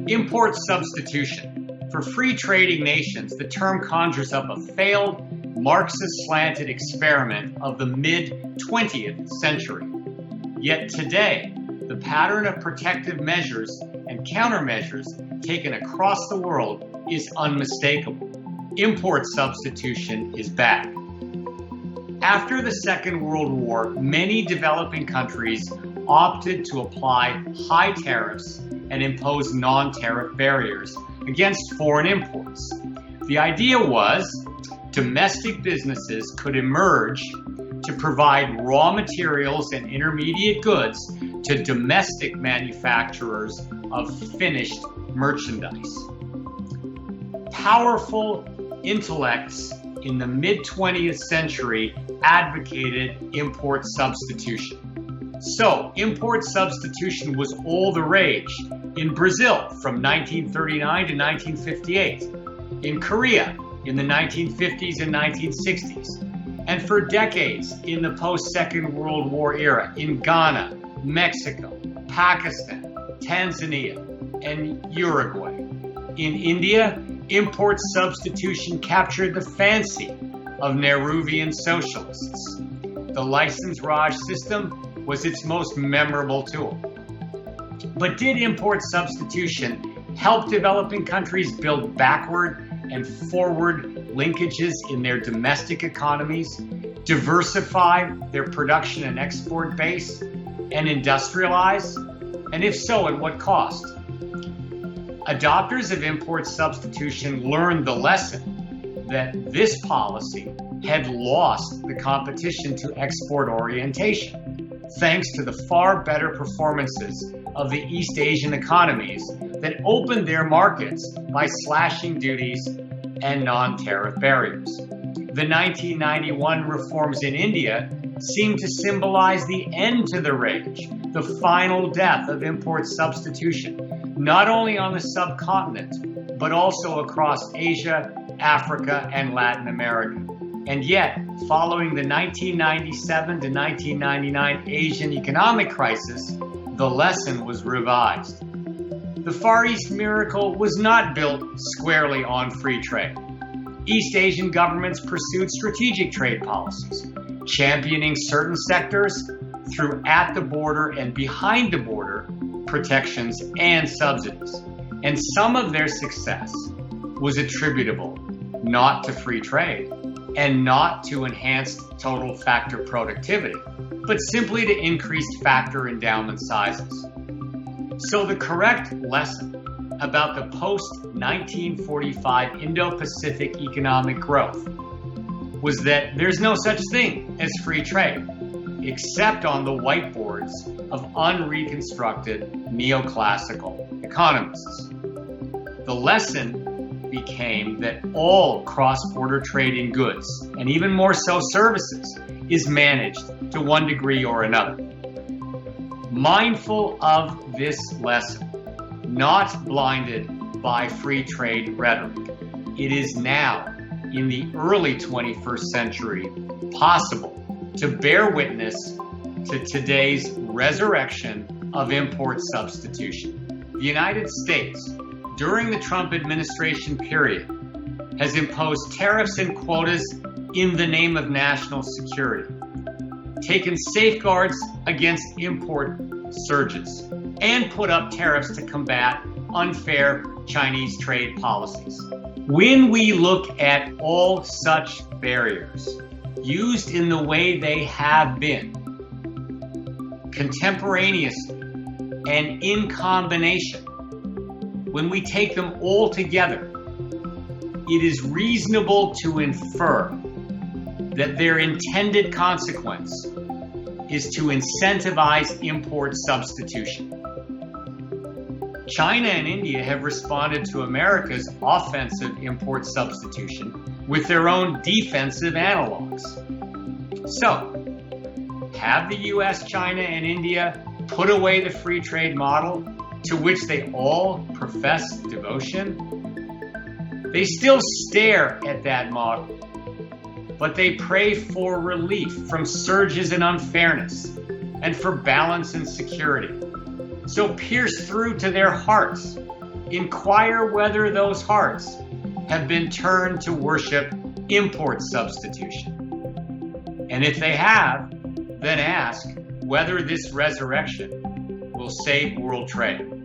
Import substitution. For free trading nations, the term conjures up a failed, Marxist-slanted experiment of the mid-20th century. Yet today, the pattern of protective measures and countermeasures taken across the world is unmistakable. Import substitution is back. After the Second World War, many developing countries opted to apply high tariffs and impose non-tariff barriers against foreign imports. The idea was domestic businesses could emerge to provide raw materials and intermediate goods to domestic manufacturers of finished merchandise. Powerful intellects in the mid-20th century advocated import substitution. So, import substitution was all the rage in Brazil from 1939 to 1958, in Korea in the 1950s and 1960s, and for decades in the post-Second World War era in Ghana, Mexico, Pakistan, Tanzania, and Uruguay. In India, import substitution captured the fancy of Nehruvian socialists. The license Raj system was its most memorable tool. But did import substitution help developing countries build backward and forward linkages in their domestic economies, diversify their production and export base, and industrialize? And if so, at what cost? Adopters of import substitution learned the lesson that this policy had lost the competition to export orientation, thanks to the far better performances of the East Asian economies that opened their markets by slashing duties and non-tariff barriers. The 1991 reforms in India seemed to symbolize the end to the rage, the final death of import substitution, not only on the subcontinent, but also across Asia, Africa, and Latin America. And yet, following the 1997 to 1999 Asian economic crisis, the lesson was revised. The Far East miracle was not built squarely on free trade. East Asian governments pursued strategic trade policies, championing certain sectors through at the border and behind the border protections and subsidies. And some of their success was attributable not to free trade and not to enhanced total factor productivity, but simply to increased factor endowment sizes. So the correct lesson about the post-1945 Indo-Pacific economic growth was that there's no such thing as free trade, except on the whiteboards of unreconstructed neoclassical economists. The lesson became that all cross-border trade in goods, and even more so services, is managed to one degree or another. Mindful of this lesson, not blinded by free trade rhetoric, it is now, in the early 21st century, possible to bear witness to today's resurrection of import substitution. The United States, during the Trump administration period, has imposed tariffs and quotas in the name of national security, taken safeguards against import surges, and put up tariffs to combat unfair Chinese trade policies. When we look at all such barriers, used in the way they have been, contemporaneously and in combination, when we take them all together, it is reasonable to infer that their intended consequence is to incentivize import substitution. China and India have responded to America's offensive import substitution with their own defensive analogs. So, have the US, China, and India put away the free trade model to which they all profess devotion? They still stare at that model, but they pray for relief from surges in unfairness and for balance and security. So pierce through to their hearts. Inquire whether those hearts have been turned to worship import substitution. And if they have, then ask whether this resurrection will save world trade.